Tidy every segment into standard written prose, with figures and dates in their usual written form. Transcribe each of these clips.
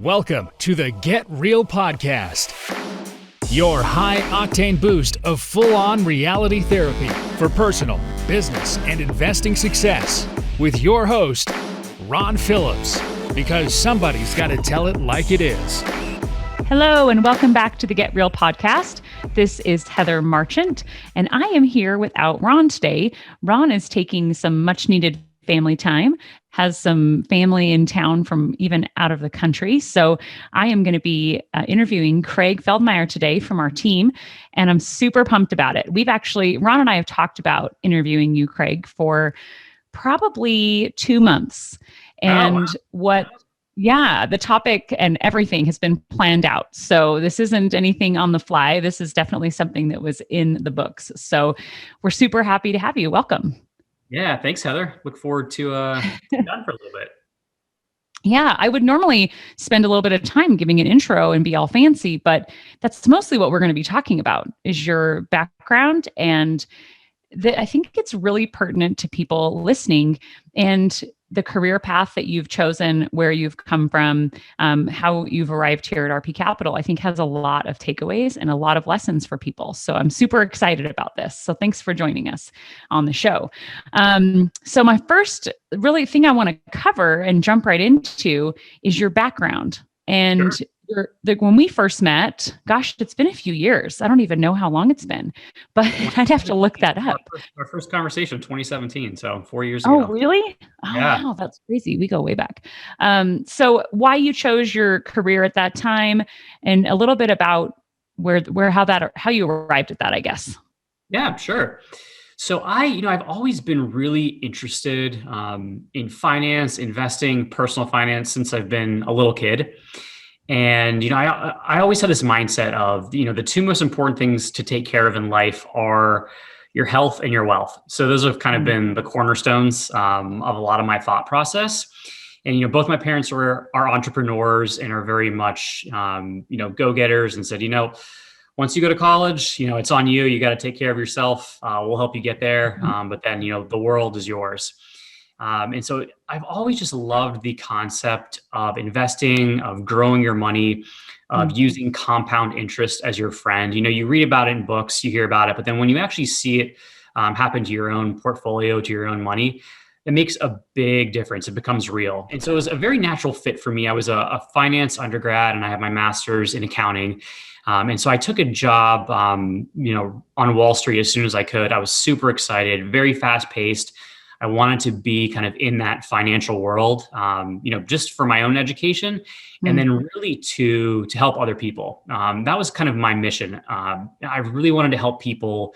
Welcome to the Get Real Podcast, your high-octane boost of full-on reality therapy for personal, business, and investing success with your host, Ron Phillips, because somebody's got to tell it like it is. Hello, and welcome back to the Get Real Podcast. This is Heather Marchant, and I am here without Ron today. Ron is taking some much-needed family time, has some family in town from even out of the country. So I am going to be interviewing Craig Feldmeier today from our team, and I'm super pumped about it. Ron and I have talked about interviewing you, Craig, for probably 2 months. And the topic and everything has been planned out. So this isn't anything on the fly. This is definitely something that was in the books. So we're super happy to have you. Welcome. Yeah, thanks, Heather. Look forward to sitting down for a little bit. Yeah, I would normally spend a little bit of time giving an intro and be all fancy, but that's mostly what we're going to be talking about is your background. And I think it's really pertinent to people listening and the career path that you've chosen, where you've come from, how you've arrived here at RP Capital, I think has a lot of takeaways and a lot of lessons for people. So I'm super excited about this. So thanks for joining us on the show. So my first really thing I want to cover and jump right into is your background. And Sure. When we first met, gosh, it's been a few years. I don't even know how long it's been, but I'd have to look that up. Our first conversation, 2017, so 4 years ago. Oh, really? Oh, Yeah. wow, that's crazy. We go way back. So why you chose your career at that time, and a little bit about how you arrived at that, I guess. Yeah, sure. So I've always been really interested in finance, investing, personal finance since I've been a little kid. And, I always had this mindset of, the two most important things to take care of in life are your health and your wealth. So those have kind of been the cornerstones of a lot of my thought process. And, both my parents are entrepreneurs and are very much, go-getters, and said, once you go to college, it's on you. You got to take care of yourself. We'll help you get there. But then, the world is yours. And so I've always just loved the concept of investing, of growing your money, of using compound interest as your friend. You read about it in books, you hear about it, but then when you actually see it happen to your own portfolio, to your own money, it makes a big difference. It becomes real. And so it was a very natural fit for me. I was a finance undergrad and I have my master's in accounting. And so I took a job, on Wall Street as soon as I could. I was super excited, very fast paced. I wanted to be kind of in that financial world, just for my own education, and then really to help other people. That was kind of my mission. I really wanted to help people,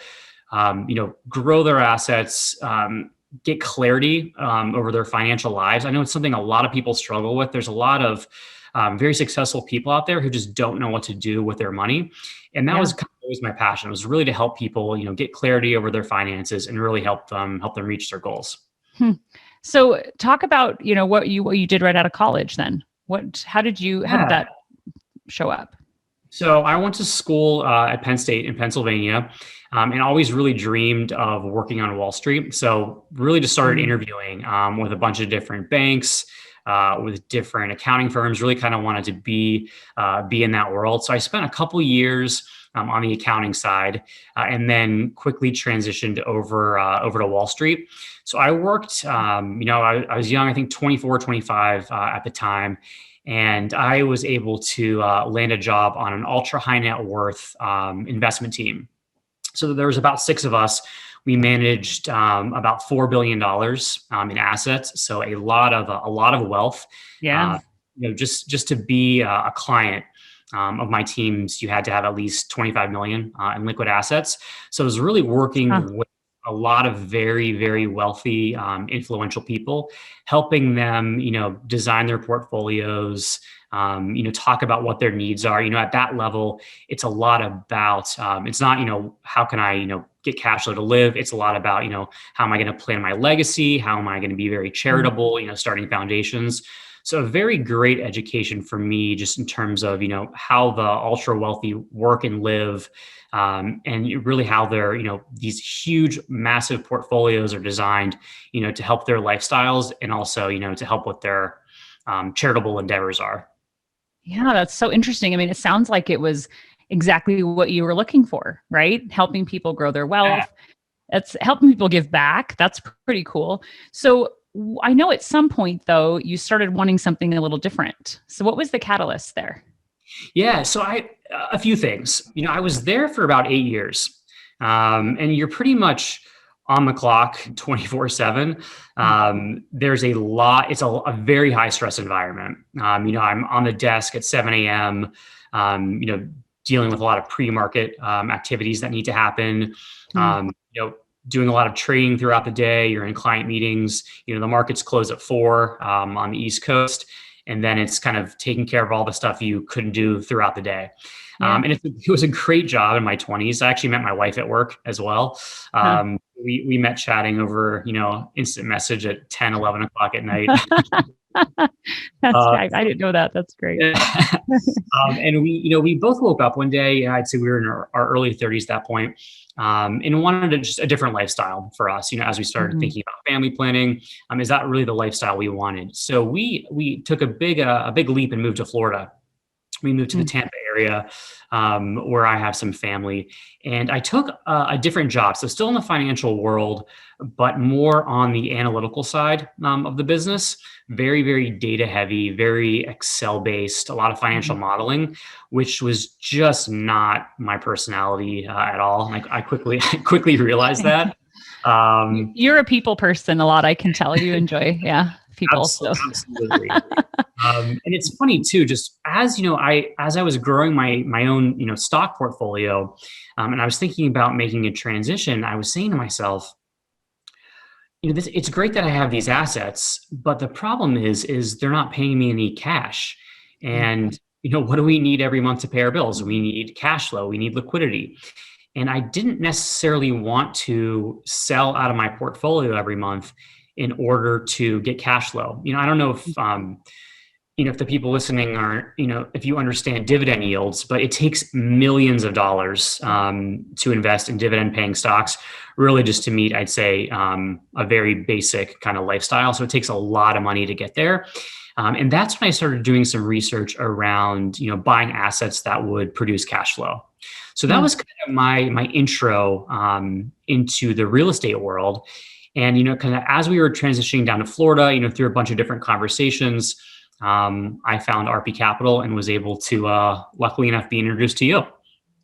grow their assets, get clarity over their financial lives. I know it's something a lot of people struggle with. There's a lot of very successful people out there who just don't know what to do with their money. And that was kind of always my passion. It was really to help people, get clarity over their finances and really help them reach their goals. So talk about, what you did right out of college then. How did that show up? So I went to school at Penn State in Pennsylvania, and always really dreamed of working on Wall Street. So really just started interviewing with a bunch of different banks, with different accounting firms, really kind of wanted to be in that world. So I spent a couple years on the accounting side, and then quickly transitioned over to Wall Street. So I worked, I was young, I think 24, 25 at the time. And I was able to land a job on an ultra high net worth investment team. So there was about 6 of us. We managed about $4 billion in assets, so a lot of wealth. Yeah. Just to be a client of my teams, you had to have at least 25 million in liquid assets. So I was really working with a lot of very, very wealthy, influential people, helping them, design their portfolios, talk about what their needs are. At that level, it's a lot about, it's not, how can I, get cash flow to live? It's a lot about, how am I going to plan my legacy? How am I going to be very charitable, starting foundations. So a very great education for me, just in terms of, how the ultra wealthy work and live, and really how their, these huge, massive portfolios are designed, to help their lifestyles, and also, to help what their charitable endeavors are. Yeah, that's so interesting. I mean, it sounds like it was exactly what you were looking for, right? Helping people grow their Yeah. wealth. That's helping people give back. That's pretty cool. So I know at some point though, you started wanting something a little different. So what was the catalyst there? Yeah. So a few things. I was there for about 8 years, and you're pretty much on the clock 24/7. There's a lot. It's a very high stress environment. I'm on the desk at 7 a.m. Dealing with a lot of pre-market activities that need to happen. Mm. Doing a lot of trading throughout the day. You're in client meetings. The markets close at 4 on the East Coast, and then it's kind of taking care of all the stuff you couldn't do throughout the day. Yeah. And it was a great job in my 20s. I actually met my wife at work as well. Huh. We met chatting over, instant message at 10, 11 o'clock at night. I didn't know that. That's great. And we both woke up one day. I'd say we were in our early 30s at that point, and wanted just a different lifestyle for us. As we started thinking about family planning, is that really the lifestyle we wanted? So we took a big leap and moved to Florida. We moved to the Tampa area, where I have some family, and I took a different job. So still in the financial world, but more on the analytical side of the business. Very, very data heavy, very Excel based, a lot of financial modeling, which was just not my personality at all. I quickly realized that. You're a people person a lot. I can tell you enjoy, people. So. Absolutely. And it's funny too, just as I was growing my own stock portfolio, and I was thinking about making a transition, I was saying to myself, it's great that I have these assets, but the problem is they're not paying me any cash. And what do we need every month to pay our bills? We need cash flow, we need liquidity. And I didn't necessarily want to sell out of my portfolio every month in order to get cash flow. I don't know if the people listening are, if you understand dividend yields, but it takes millions of dollars to invest in dividend paying stocks, really just to meet, I'd say, a very basic kind of lifestyle. So it takes a lot of money to get there. And that's when I started doing some research around, buying assets that would produce cash flow. So that was kind of my intro into the real estate world. And, kind of as we were transitioning down to Florida, through a bunch of different conversations, I found RP Capital and was able to, luckily enough, be introduced to you.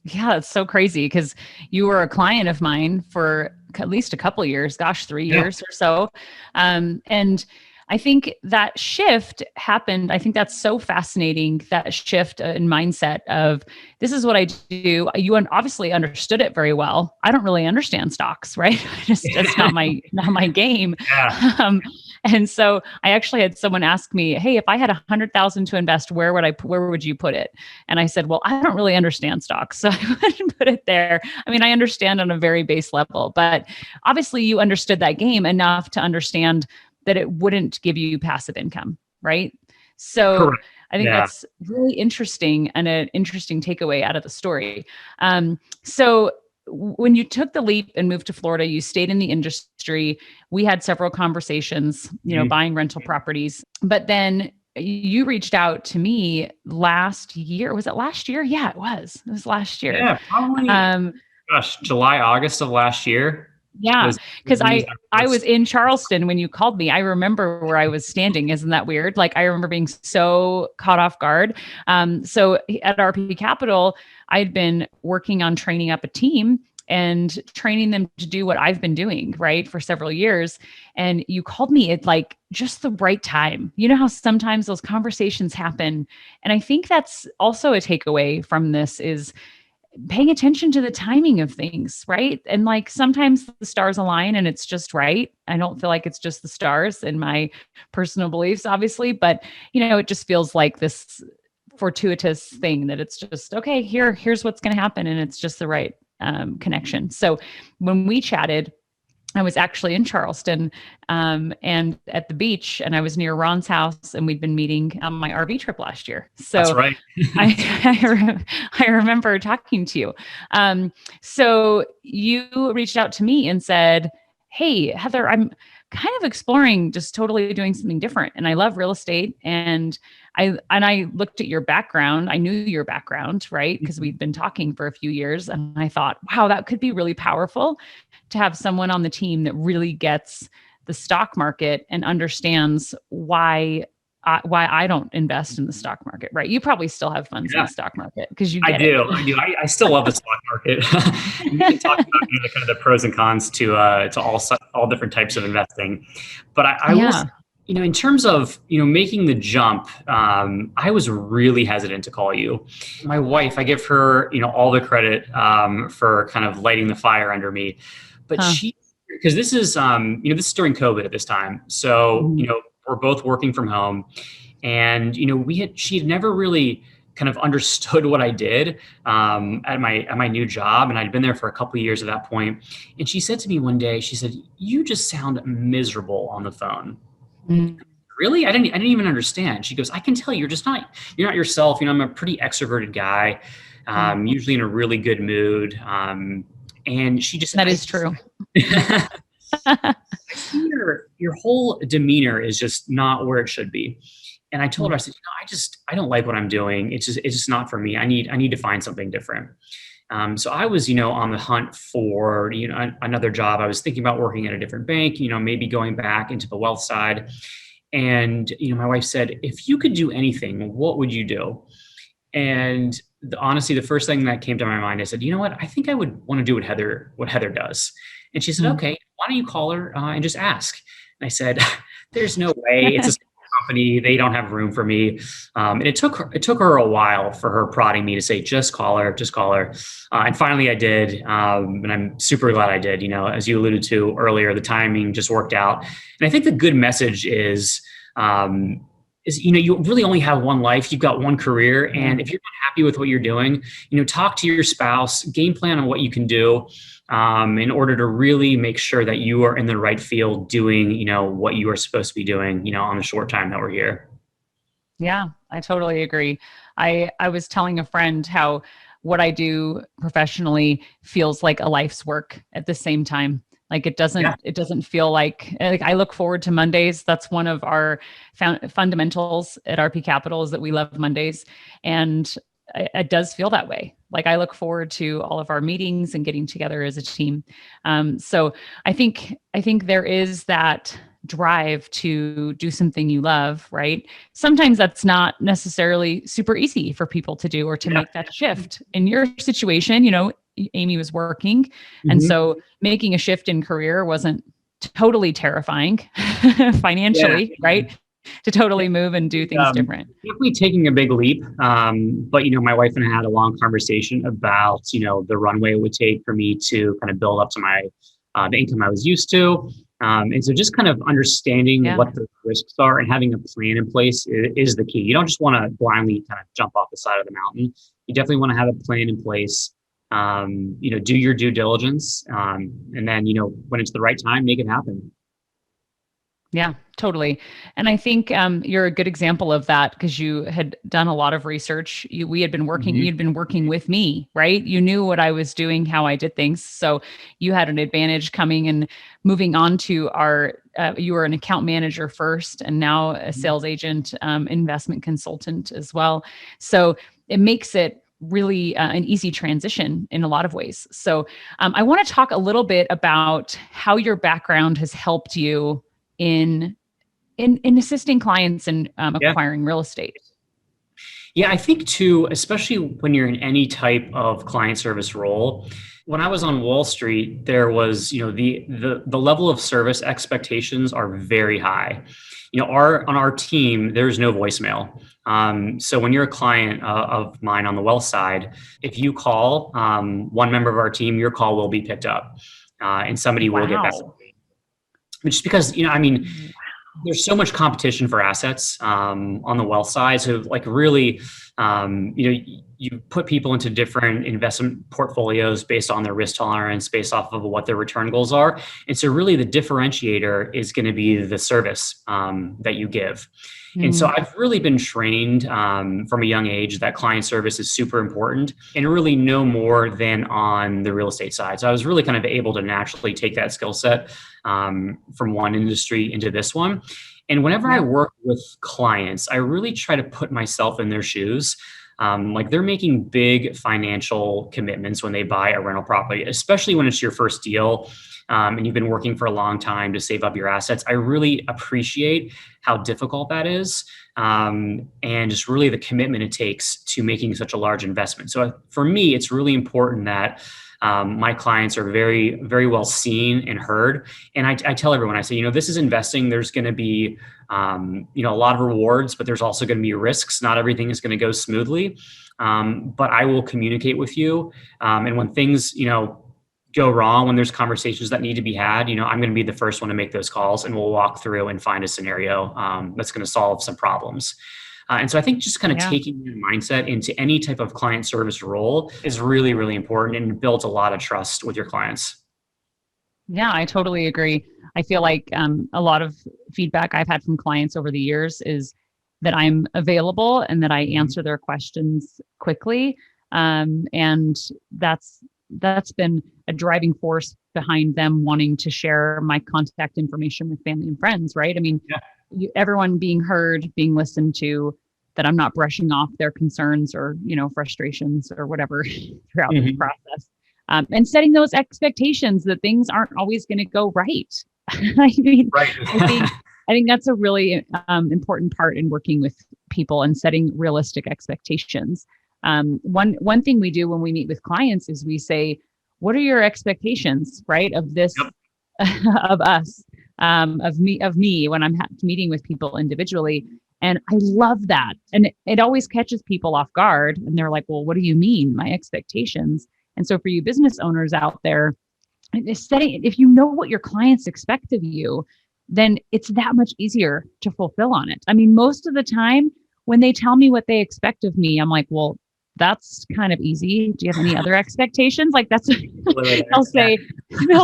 Yeah, it's so crazy because you were a client of mine for at least a couple of years, 3 years or so. And I think that shift happened. I think that's so fascinating, that shift in mindset of this is what I do. You obviously understood it very well. I don't really understand stocks, right? It's not my game. Yeah. And so I actually had someone ask me, "Hey, if I had 100,000 to invest, where would you put it?" And I said, "Well, I don't really understand stocks, so I wouldn't put it there. I mean, I understand on a very base level, but obviously you understood that game enough to understand that it wouldn't give you passive income, right?" So Correct. I think Yeah. that's really interesting and an interesting takeaway out of the story. So when you took the leap and moved to Florida, you stayed in the industry. We had several conversations, buying rental properties, but then you reached out to me last year. Was it last year? Yeah, it was. It was last year. Yeah, probably. July, August of last year. Yeah, because I was in Charleston when you called me. I remember where I was standing. Isn't that weird? Like I remember being so caught off guard. So at RP Capital, I'd been working on training up a team and training them to do what I've been doing, right, for several years. And you called me at like just the right time. You know how sometimes those conversations happen. And I think that's also a takeaway from this is paying attention to the timing of things, right? And like sometimes the stars align and it's just right. I don't feel like it's just the stars in my personal beliefs, obviously, but it just feels like this fortuitous thing that it's just, okay, here's what's going to happen. And it's just the right connection. So when we chatted, I was actually in Charleston and at the beach, and I was near Ron's house, and we'd been meeting on my RV trip last year. So that's right. I remember talking to you. So you reached out to me and said, "Hey, Heather, I'm kind of exploring just totally doing something different. And I love real estate. And I looked at your background. I knew your background, right? Because we'd been talking for a few years. And I thought, wow, that could be really powerful to have someone on the team that really gets the stock market and understands why I don't invest in the stock market, right? You probably still have funds in the stock market because you I get do. it. I do. I still love the stock market. We can talk about the kind of the pros and cons to all different types of investing. But I will, Yeah. in terms of making the jump, I was really hesitant to call you. My wife, I give her all the credit for kind of lighting the fire under me, but because this is this is during COVID at this time, so we're both working from home. And she had never really kind of understood what I did at my new job, and I'd been there for a couple of years at that point. And she said to me one day, she said, "You just sound miserable on the phone." Mm. Really? I didn't even understand. She goes, "I can tell you're not yourself. I'm a pretty extroverted guy, usually in a really good mood." And she just That is true. I see your whole demeanor is just not where it should be. And I told her, I said, I don't like what I'm doing. It's just not for me. I need to find something different. So I was, on the hunt for, another job. I was thinking about working at a different bank, maybe going back into the wealth side. And, my wife said, "If you could do anything, what would you do?" And honestly, the first thing that came to my mind, I said, "You know what? I think I would want to do what Heather does." And she said, "Okay, why don't you call her and just ask?" And I said, "There's no way. It's a small company. They don't have room for me." And it took her a while for her prodding me to say, "Just call her, just call her." And finally, I did, and I'm super glad I did. As you alluded to earlier, the timing just worked out. And I think the good message is you really only have one life. You've got one career. And if you're not happy with what you're doing, talk to your spouse, game plan on what you can do in order to really make sure that you are in the right field doing, what you are supposed to be doing, on the short time that we're here. Yeah, I totally agree. I was telling a friend how what I do professionally feels like a life's work at the same time. Like it doesn't feel like I look forward to Mondays. That's one of our fundamentals at RP Capital is that we love Mondays. And it does feel that way. Like I look forward to all of our meetings and getting together as a team. So I think there is that drive to do something you love, right? Sometimes that's not necessarily super easy for people to do or to make that shift. In your situation, Amy was working. And so making a shift in career wasn't totally terrifying financially, right? To totally move and do things different. Definitely taking a big leap. But, my wife and I had a long conversation about, the runway it would take for me to kind of build up to the income I was used to. And so just kind of understanding what the risks are and having a plan in place is the key. You don't just want to blindly kind of jump off the side of the mountain. You definitely want to have a plan in place. Do your due diligence. And then, when it's the right time, make it happen. Yeah, totally. And I think you're a good example of that because you had done a lot of research. We had been working, you'd been working with me, right? You knew what I was doing, how I did things. So you had an advantage coming and moving on to you were an account manager first and now a sales agent, investment consultant as well. So it makes it really an easy transition in a lot of ways. So I want to talk a little bit about how your background has helped you in assisting clients and acquiring real estate. Yeah, I think too, especially when you're in any type of client service role. When I was on Wall Street, there was, the level of service expectations are very high. On our team, there's no voicemail. So when you're a client of mine on the wealth side, if you call one member of our team, your call will be picked up, and somebody will get back. Just because, there's so much competition for assets on the wealth side. So like really, you put people into different investment portfolios based on their risk tolerance, based off of what their return goals are. And so really the differentiator is going to be the service that you give. And so I've really been trained from a young age that client service is super important, and really no more than on the real estate side. So I was really kind of able to naturally take that skill set from one industry into this one. And whenever I work with clients, I really try to put myself in their shoes. Like they're making big financial commitments when they buy a rental property, especially when it's your first deal. And you've been working for a long time to save up your assets. I really appreciate how difficult that is, and just really the commitment it takes to making such a large investment. So for me, it's really important that my clients are very, very well seen and heard. And I tell everyone, I say, this is investing. There's going to be, a lot of rewards, but there's also going to be risks. Not everything is going to go smoothly, but I will communicate with you. And when things, go wrong, when there's conversations that need to be had, I'm going to be the first one to make those calls, and we'll walk through and find a scenario that's going to solve some problems. And so I think just kind of taking your mindset into any type of client service role is really, really important, and builds a lot of trust with your clients. Yeah, I totally agree. I feel like a lot of feedback I've had from clients over the years is that I'm available and that I answer their questions quickly. And that's been a driving force behind them wanting to share my contact information with family and friends, right? I mean, everyone being heard, being listened to, that I'm not brushing off their concerns or, frustrations or whatever throughout this process. And setting those expectations that things aren't always going to go right. I mean, I think that's a really important part in working with people and setting realistic expectations. One thing we do when we meet with clients is we say, what are your expectations, right? Of this, of us, of me when I'm meeting with people individually. And I love that. And it always catches people off guard. And they're like, well, what do you mean, my expectations? And so for you business owners out there, if you know what your clients expect of you, then it's that much easier to fulfill on it. I mean, most of the time when they tell me what they expect of me, I'm like, well, that's kind of easy. Do you have any other expectations? Like that's, they'll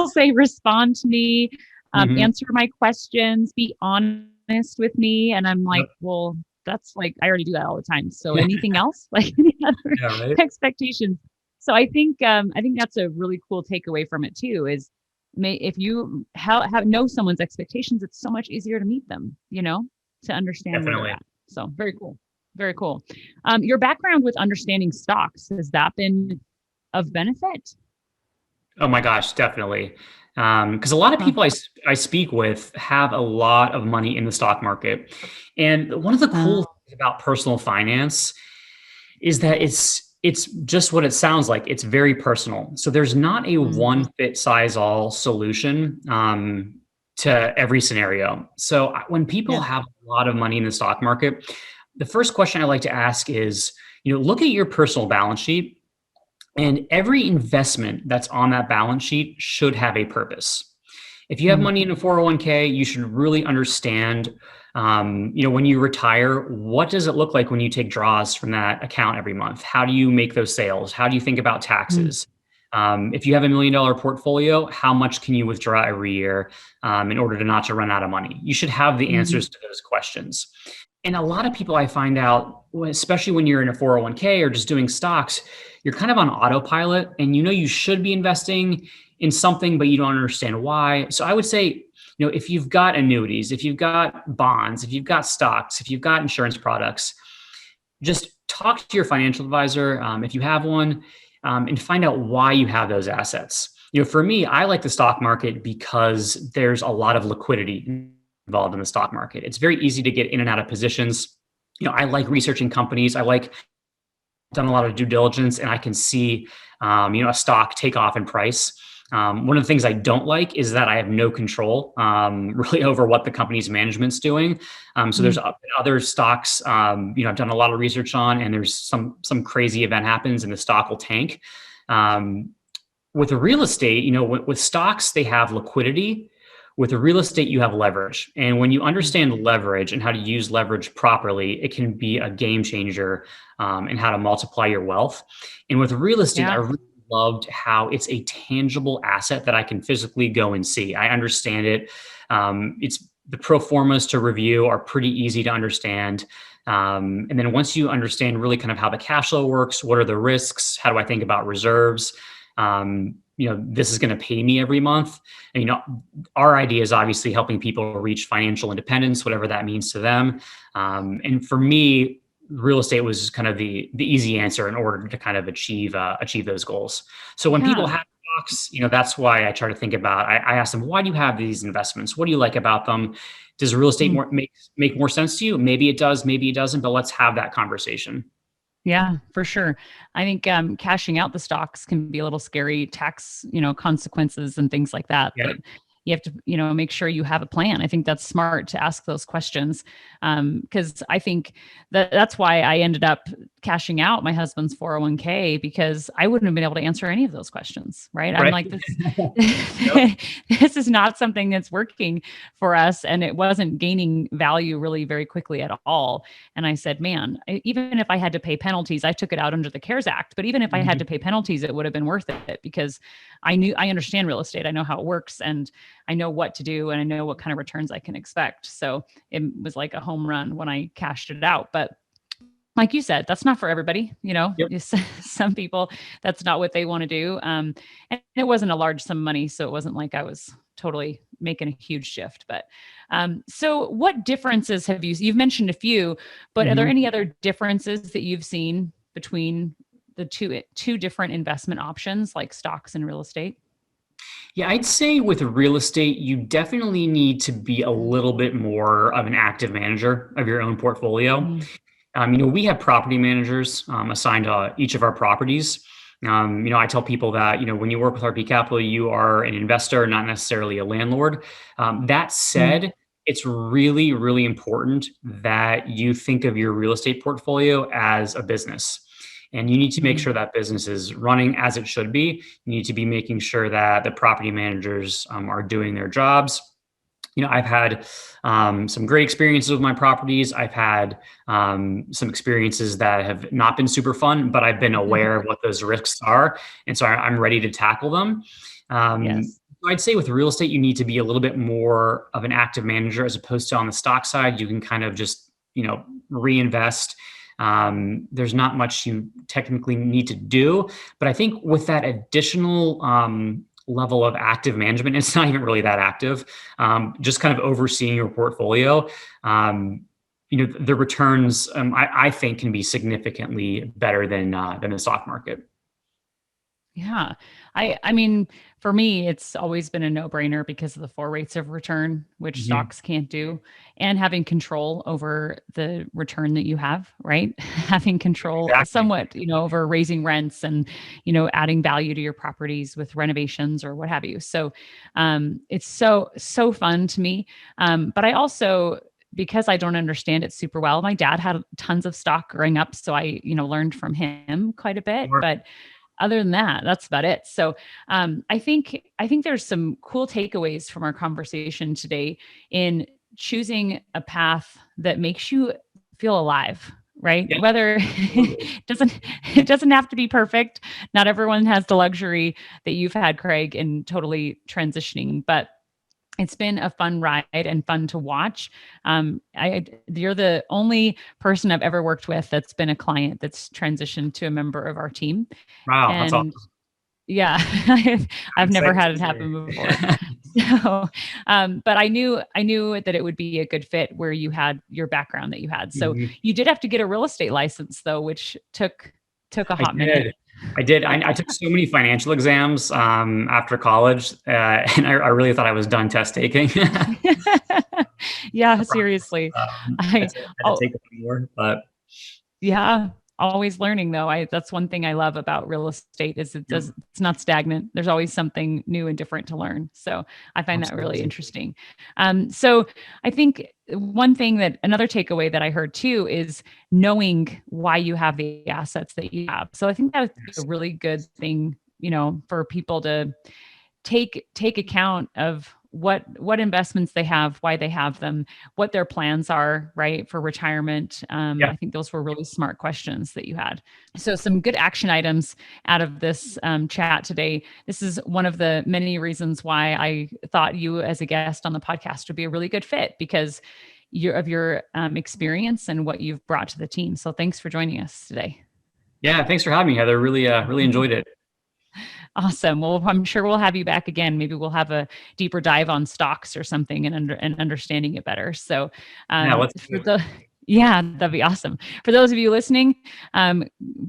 say, respond to me, answer my questions, be honest with me. And I'm like, well, that's like, I already do that all the time. So anything else, like any other expectations? So I think that's a really cool takeaway from it too, is if you know someone's expectations, it's so much easier to meet them, to understand where they're at. So very cool. Very cool. Your background with understanding stocks, has that been of benefit? Oh my gosh, definitely. Because a lot of people I speak with have a lot of money in the stock market. And one of the cool things about personal finance is that it's just what it sounds like. It's very personal. So there's not a one fit size all solution to every scenario. So when people have a lot of money in the stock market, the first question I like to ask is, look at your personal balance sheet, and every investment that's on that balance sheet should have a purpose. If you have money in a 401k, you should really understand, when you retire, what does it look like when you take draws from that account every month? How do you make those sales? How do you think about taxes? If you have $1 million portfolio, how much can you withdraw every year in order to not to run out of money? You should have the answers to those questions. And a lot of people I find out, especially when you're in a 401k or just doing stocks, you're kind of on autopilot, and you should be investing in something, but you don't understand why. So I would say, if you've got annuities, if you've got bonds, if you've got stocks, if you've got insurance products, just talk to your financial advisor if you have one, and find out why you have those assets. For me, I like the stock market because there's a lot of liquidity involved in the stock market. It's very easy to get in and out of positions. I like researching companies. Done a lot of due diligence, and I can see, a stock take off in price. One of the things I don't like is that I have no control really over what the company's management's doing. So there's other stocks, I've done a lot of research on, and there's some crazy event happens and the stock will tank. With real estate, with stocks, they have liquidity, with real estate, you have leverage. And when you understand leverage and how to use leverage properly, it can be a game changer in how to multiply your wealth. And with real estate, I Yeah. really loved how it's a tangible asset that I can physically go and see. I understand it. It's the pro formas to review are pretty easy to understand. And then once you understand really kind of how the cash flow works, what are the risks? How do I think about reserves? This is going to pay me every month. And, our idea is obviously helping people reach financial independence, whatever that means to them. And for me, real estate was kind of the easy answer in order to kind of achieve those goals. So when people Yeah. have stocks, that's why I try to think about. I ask them, why do you have these investments? What do you like about them? Does real estate make more sense to you? Maybe it does, maybe it doesn't. But let's have that conversation. Yeah, for sure. I think cashing out the stocks can be a little scary, tax, consequences and things like that. Yeah. But you have to, make sure you have a plan. I think that's smart to ask those questions, because I think that's why I ended up cashing out my husband's 401k, because I wouldn't have been able to answer any of those questions. Right? I'm Right. like, this, Yep. this is not something that's working for us, and it wasn't gaining value really very quickly at all. And I said, man, even if I had to pay penalties, I took it out under the CARES Act. But even if I had to pay penalties, it would have been worth it, because I understand real estate. I know how it works, and I know what to do, and I know what kind of returns I can expect. So it was like a home run when I cashed it out. But like you said, that's not for everybody. Yep. Some people, that's not what they want to do. And it wasn't a large sum of money, so it wasn't like I was totally making a huge shift. But so what differences have you've mentioned a few, but are there Mhm. any other differences that you've seen between the two different investment options, like stocks and real estate? Yeah, I'd say with real estate, you definitely need to be a little bit more of an active manager of your own portfolio. Mm, We have property managers assigned to each of our properties. I tell people that, when you work with RP Capital, you are an investor, not necessarily a landlord. That mm, said, it's really, really important that you think of your real estate portfolio as a business. And you need to make mm, sure that business is running as it should be. You need to be making sure that the property managers are doing their jobs. I've had some great experiences with my properties. I've had some experiences that have not been super fun, but I've been aware of what those risks are. And so I'm ready to tackle them. Um, yes. I'd say with real estate, you need to be a little bit more of an active manager as opposed to on the stock side. You can kind of just, reinvest. There's not much you technically need to do. But I think with that additional level of active management, it's not even really that active. Just kind of overseeing your portfolio. The returns I think can be significantly better than the stock market. Yeah. I mean, for me, it's always been a no-brainer because of the 4 rates of return, which Mhm. stocks can't do, and having control over the return that you have, right? Having control Exactly. somewhat, over raising rents and, adding value to your properties with renovations or what have you. So, it's so fun to me. But I also, because I don't understand it super well, my dad had tons of stock growing up, so I, learned from him quite a bit. Sure. But other than that, that's about it. So, I think there's some cool takeaways from our conversation today in choosing a path that makes you feel alive, right? Yeah. Whether Totally. it doesn't have to be perfect. Not everyone has the luxury that you've had, Craig, in totally transitioning, but it's been a fun ride and fun to watch. You're the only person I've ever worked with that's been a client that's transitioned to a member of our team. Wow, that's And awesome. yeah, I'm I've never excited had to it happen before. hear. So, but I knew that it would be a good fit where you had your background that you had. So Mhm. you did have to get a real estate license though, which took a I hot minute. did. I did. I took so many financial exams after college, and I really thought I was done test taking. Yeah, seriously. I I had to oh, take one more, but Yeah, always learning though. That's one thing I love about real estate is yep, it's not stagnant. There's always something new and different to learn. So I find that really absolutely. interesting. So I think one thing that another takeaway that I heard too is knowing why you have the assets that you have. So I think that's a Yes. really good thing, for people to take account of what investments they have, why they have them, what their plans are, right, for retirement. I think those were really smart questions that you had. So some good action items out of this chat today. This is one of the many reasons why I thought you as a guest on the podcast would be a really good fit, because of your experience and what you've brought to the team. So thanks for joining us today. Yeah, thanks for having me, Heather. Really enjoyed it. Awesome. Well, I'm sure we'll have you back again. Maybe we'll have a deeper dive on stocks or something and understanding it better. So, that'd be awesome. For those of you listening,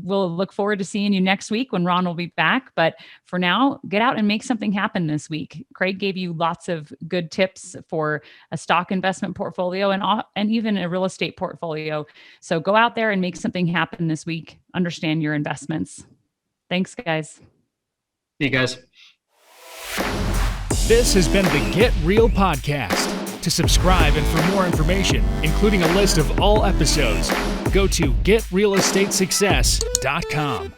we'll look forward to seeing you next week when Ron will be back. But for now, get out and make something happen this week. Craig gave you lots of good tips for a stock investment portfolio and even a real estate portfolio. So go out there and make something happen this week. Understand your investments. Thanks, guys. See you guys. This has been the Get Real Podcast. To subscribe and for more information, including a list of all episodes, go to getrealestatesuccess.com.